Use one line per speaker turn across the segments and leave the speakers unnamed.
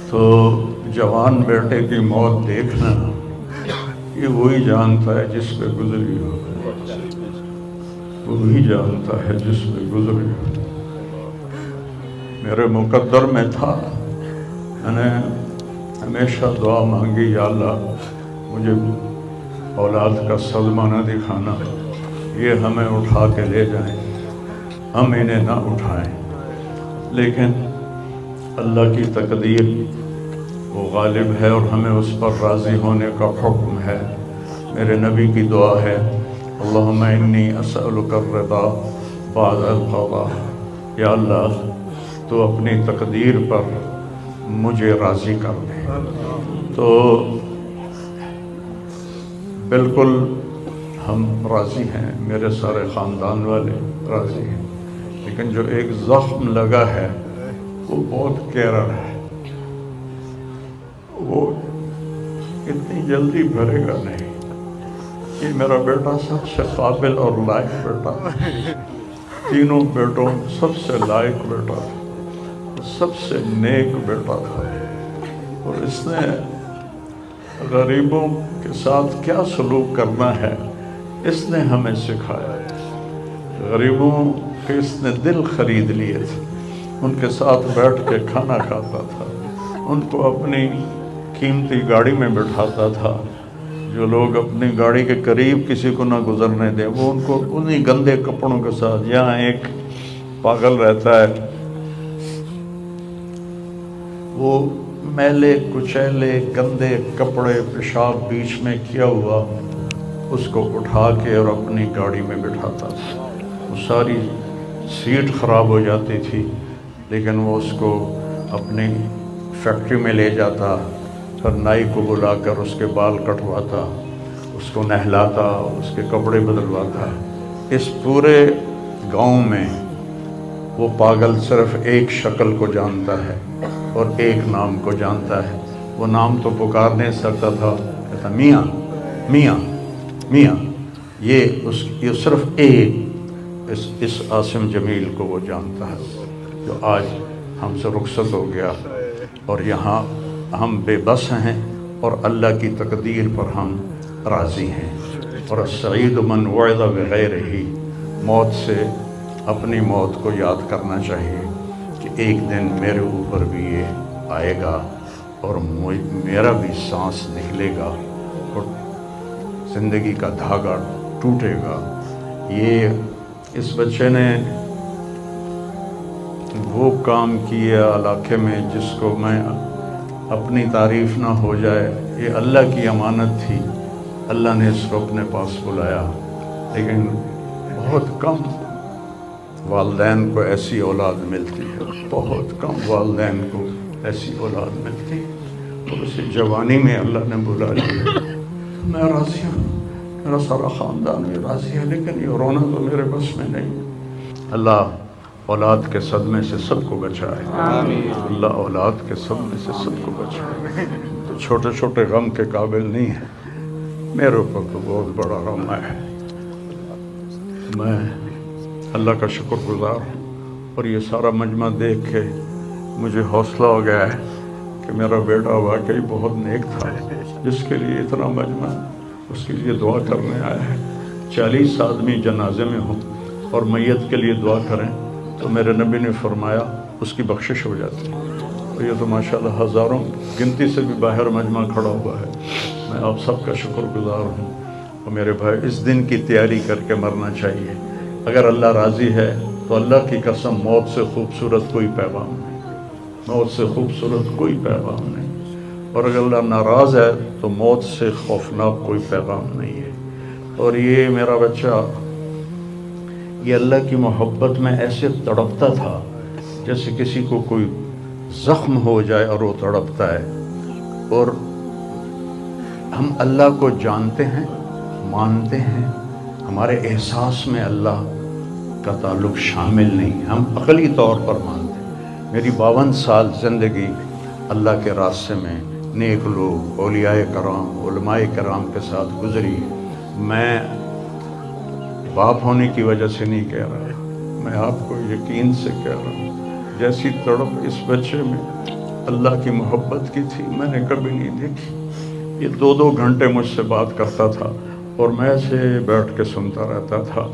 تو جوان بیٹے کی موت دیکھنا یہ وہی جانتا ہے جس پہ گزری ہو، وہی جانتا ہے جس پہ گزری ہو۔ میرے مقدر میں تھا، میں نے ہمیشہ دعا مانگی، یا اللہ مجھے اولاد کا صدمہ نہ دکھانا، یہ ہمیں اٹھا کے لے جائیں، ہم انہیں نہ اٹھائیں۔ لیکن اللہ کی تقدیر وہ غالب ہے اور ہمیں اس پر راضی ہونے کا حکم ہے۔ میرے نبی کی دعا ہے، اللہم انی اسألک الرضا بعد القضاء، یا اللہ تو اپنی تقدیر پر مجھے راضی کر دے۔ تو بالکل ہم راضی ہیں، میرے سارے خاندان والے راضی ہیں، لیکن جو ایک زخم لگا ہے وہ بہت گہرا ہے، وہ اتنی جلدی بھرے گا نہیں۔ یہ میرا بیٹا سب سے قابل اور لائق بیٹا، تینوں بیٹوں سب سے لائق بیٹا تھا، سب سے نیک بیٹا تھا، اور اس نے غریبوں کے ساتھ کیا سلوک کرنا ہے اس نے ہمیں سکھایا۔ غریبوں کے اس نے دل خرید لیے تھے، ان کے ساتھ بیٹھ کے کھانا کھاتا تھا، ان کو اپنی قیمتی گاڑی میں بٹھاتا تھا۔ جو لوگ اپنی گاڑی کے قریب کسی کو نہ گزرنے دیں، وہ ان کو انہی گندے کپڑوں کے ساتھ، یہاں ایک پاگل رہتا ہے، وہ میلے کچیلے گندے کپڑے پیشاب بیچ میں کیا ہوا اس کو اٹھا کے اور اپنی گاڑی میں بٹھاتا تھا۔ وہ ساری سیٹ خراب ہو جاتی تھی، لیکن وہ اس کو اپنی فیکٹری میں لے جاتا، پھر نائی کو بلا کر اس کے بال کٹواتا، اس کو نہلاتا، اس کے کپڑے بدلواتا۔ اس پورے گاؤں میں وہ پاگل صرف ایک شکل کو جانتا ہے اور ایک نام کو جانتا ہے۔ وہ نام تو پکار نہیں سکتا تھا، کہتا میاں میاں میاں۔ یہ صرف ایک اس عاصم جمیل کو وہ جانتا ہے، جو آج ہم سے رخصت ہو گیا، اور یہاں ہم بے بس ہیں اور اللہ کی تقدیر پر ہم راضی ہیں۔ اور السعید من وعظ بغیرہ، موت سے اپنی موت کو یاد کرنا چاہیے کہ ایک دن میرے اوپر بھی یہ آئے گا اور میرا بھی سانس نکلے گا اور زندگی کا دھاگا ٹوٹے گا۔ یہ اس بچے نے وہ کام کیا علاقے میں جس کو میں اپنی تعریف نہ ہو جائے، یہ اللہ کی امانت تھی، اللہ نے اس کو اپنے پاس بلایا۔ لیکن بہت کم والدین کو ایسی اولاد ملتی ہے، بہت کم والدین کو ایسی اولاد ملتی ہے، اور اسے جوانی میں اللہ نے بلا لیا۔ میں راضی ہوں، میرا سارا خاندان بھی راضی ہے، لیکن یہ رونا تو میرے بس میں نہیں۔ اللہ اولاد کے صدمے سے سب کو بچائے، اللہ اولاد کے صدمے سے سب کو بچائے۔ تو چھوٹے چھوٹے غم کے قابل نہیں ہے، میرے اوپر تو بہت بڑا غم ہے۔ میں اللہ کا شکر گزار ہوں، اور یہ سارا مجمع دیکھ کے مجھے حوصلہ ہو گیا ہے کہ میرا بیٹا واقعی بہت نیک تھا، جس کے لیے اتنا مجمع اس کے لیے دعا کرنے آیا ہے۔ 40 آدمی جنازے میں ہوں اور میت کے لیے دعا کریں تو میرے نبی نے فرمایا اس کی بخشش ہو جاتی ہے۔ تو یہ تو ماشاءاللہ ہزاروں گنتی سے بھی باہر مجمع کھڑا ہوا ہے۔ میں آپ سب کا شکر گزار ہوں، اور میرے بھائی اس دن کی تیاری کر کے مرنا چاہیے۔ اگر اللہ راضی ہے تو اللہ کی قسم موت سے خوبصورت کوئی پیغام نہیں، موت سے خوبصورت کوئی پیغام نہیں، اور اگر اللہ ناراض ہے تو موت سے خوفناک کوئی پیغام نہیں ہے۔ اور یہ میرا بچہ یہ اللہ کی محبت میں ایسے تڑپتا تھا جیسے کسی کو کوئی زخم ہو جائے اور وہ تڑپتا ہے۔ اور ہم اللہ کو جانتے ہیں، مانتے ہیں، ہمارے احساس میں اللہ کا تعلق شامل نہیں، ہم عقلی طور پر مانتے ہیں۔ میری 52 سال زندگی اللہ کے راستے میں نیک لوگ، اولیاء کرام، علماء کرام کے ساتھ گزری۔ میں باپ ہونے کی وجہ سے نہیں کہہ رہا، میں آپ کو یقین سے کہہ رہا ہوں، جیسی تڑپ اس بچے میں اللہ کی محبت کی تھی میں نے کبھی نہیں دیکھی۔ یہ 2-2 گھنٹے مجھ سے بات کرتا تھا اور میں ایسے بیٹھ کے سنتا رہتا تھا۔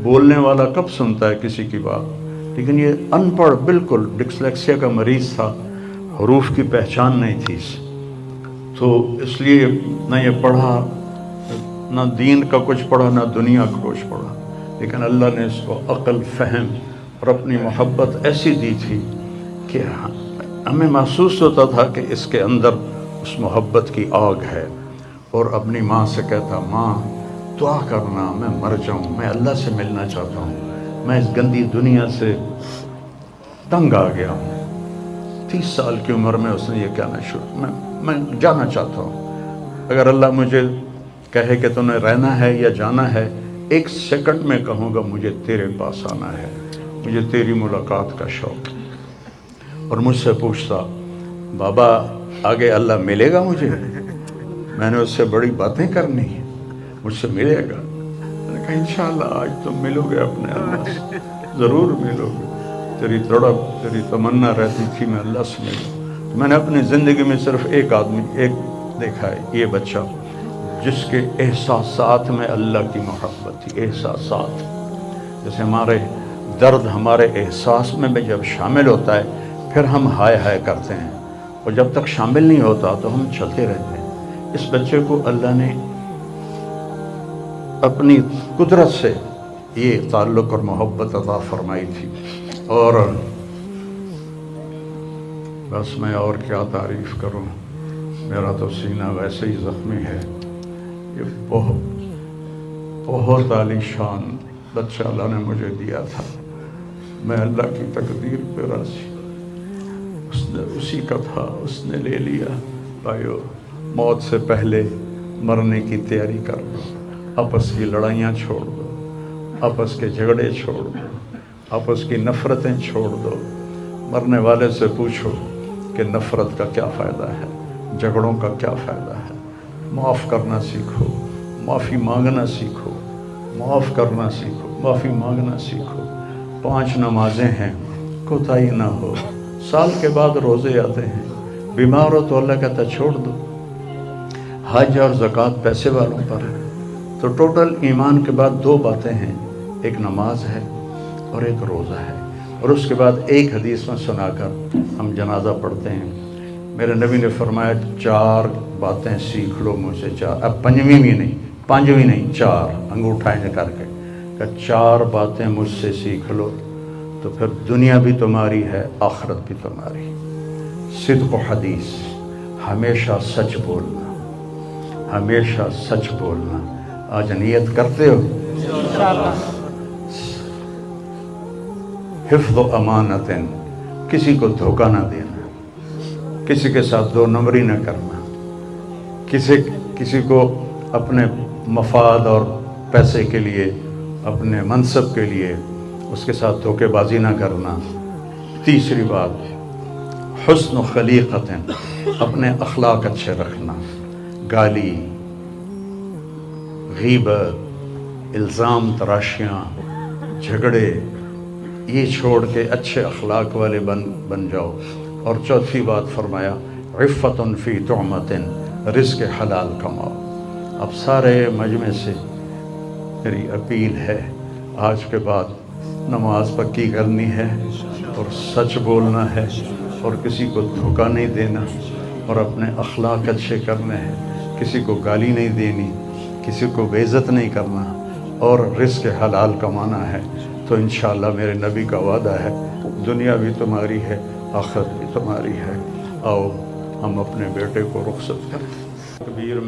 بولنے والا کب سنتا ہے کسی کی بات، لیکن یہ ان پڑھ بالکل ڈسلیکسیا کا مریض تھا، حروف کی پہچان نہیں تھی، تو اس لیے نہ یہ پڑھا، نہ دین کا کچھ پڑھا، نہ دنیا کا کچھ پڑھا، لیکن اللہ نے اس کو عقل، فہم اور اپنی محبت ایسی دی تھی کہ ہمیں محسوس ہوتا تھا کہ اس کے اندر اس محبت کی آگ ہے۔ اور اپنی ماں سے کہتا، ماں دعا کرنا میں مر جاؤں، میں اللہ سے ملنا چاہتا ہوں، میں اس گندی دنیا سے تنگ آ گیا ہوں۔ 30 سال کی عمر میں اس نے یہ کہنا شروع، میں جانا چاہتا ہوں، اگر اللہ مجھے کہے کہ تو نے رہنا ہے یا جانا ہے، 1 سیکنڈ میں کہوں گا مجھے تیرے پاس آنا ہے، مجھے تیری ملاقات کا شوق۔ اور مجھ سے پوچھتا، بابا آگے اللہ ملے گا مجھے؟ میں نے اس سے بڑی باتیں کرنی ہیں، مجھ سے ملے گا؟ میں نے کہا انشاءاللہ آج تم ملو گے اپنے اللہ سے، ضرور ملو گے، تیری تڑپ، تیری تمنا رہتی تھی میں اللہ سے ملوں۔ میں نے اپنی زندگی میں صرف ایک آدمی دیکھا ہے، یہ بچہ جس کے احساسات میں اللہ کی محبت تھی۔ احساسات جیسے ہمارے درد ہمارے احساس میں بھی جب شامل ہوتا ہے پھر ہم ہائے ہائے کرتے ہیں، اور جب تک شامل نہیں ہوتا تو ہم چلتے رہتے ہیں۔ اس بچے کو اللہ نے اپنی قدرت سے یہ تعلق اور محبت عطا فرمائی تھی، اور بس میں اور کیا تعریف کروں، میرا تو سینہ ویسے ہی زخمی ہے۔ یہ بہت عالی شان بچہ اللہ نے مجھے دیا تھا، میں اللہ کی تقدیر پہ راضی، اس نے اسی کا تھا، اس نے لے لیا۔ بھائیو، موت سے پہلے مرنے کی تیاری کر لو، آپس کی لڑائیاں چھوڑ دو، آپس کے جھگڑے چھوڑ دو، آپس کی نفرتیں چھوڑ دو۔ مرنے والے سے پوچھو کہ نفرت کا کیا فائدہ ہے، جھگڑوں کا کیا فائدہ ہے۔ معاف کرنا سیکھو، معافی مانگنا سیکھو، معاف کرنا سیکھو، معافی مانگنا سیکھو۔ 5 نمازیں ہیں، کوتاہی نہ ہو۔ سال کے بعد روزے آتے ہیں، بیمار ہو تو اللہ کہتا چھوڑ دو۔ حج اور زکوٰۃ پیسے والوں پر ہے۔ تو ٹوٹل ایمان کے بعد 2 باتیں ہیں، ایک نماز ہے اور ایک روزہ ہے، اور اس کے بعد ایک حدیث میں سنا کر ہم جنازہ پڑھتے ہیں۔ میرے نبی نے فرمایا 4 باتیں سیکھ لو مجھ سے، 4، اب 5ویں بھی نہیں، 5ویں نہیں، 4 انگوٹھا کر کے کہ 4 باتیں مجھ سے سیکھ لو تو پھر دنیا بھی تمہاری ہے، آخرت بھی تمہاری۔ صدق و حدیث، ہمیشہ سچ بولنا، ہمیشہ سچ بولنا۔ آج نیت کرتے ہو؟ انشاءاللہ۔ حفظ و امانت، کسی کو دھوکہ نہ دینا، کسی کے ساتھ 2 نمبری نہ کرنا، کسی کو اپنے مفاد اور پیسے کے لیے، اپنے منصب کے لیے اس کے ساتھ دھوکے بازی نہ کرنا۔ تیسری بات، حسن و خلیقت، اپنے اخلاق اچھے رکھنا، گالی، غیبت، الزام تراشیاں، جھگڑے، یہ چھوڑ کے اچھے اخلاق والے بن جاؤ۔ اور چوتھی بات فرمایا، عفت فی طعمت، رزق حلال کماؤ۔ اب سارے مجمع سے میری اپیل ہے، آج کے بعد نماز پکی کرنی ہے اور سچ بولنا ہے اور کسی کو دھوکہ نہیں دینا اور اپنے اخلاق اچھے کرنے ہیں، کسی کو گالی نہیں دینی، کسی کو بے عزت نہیں کرنا، اور رزق حلال کمانا ہے۔ تو انشاءاللہ میرے نبی کا وعدہ ہے، دنیا بھی تمہاری ہے، آخرت بھی تمہاری ہے۔ آؤ ہم اپنے بیٹے کو رخصت کریں۔ تکبیر میں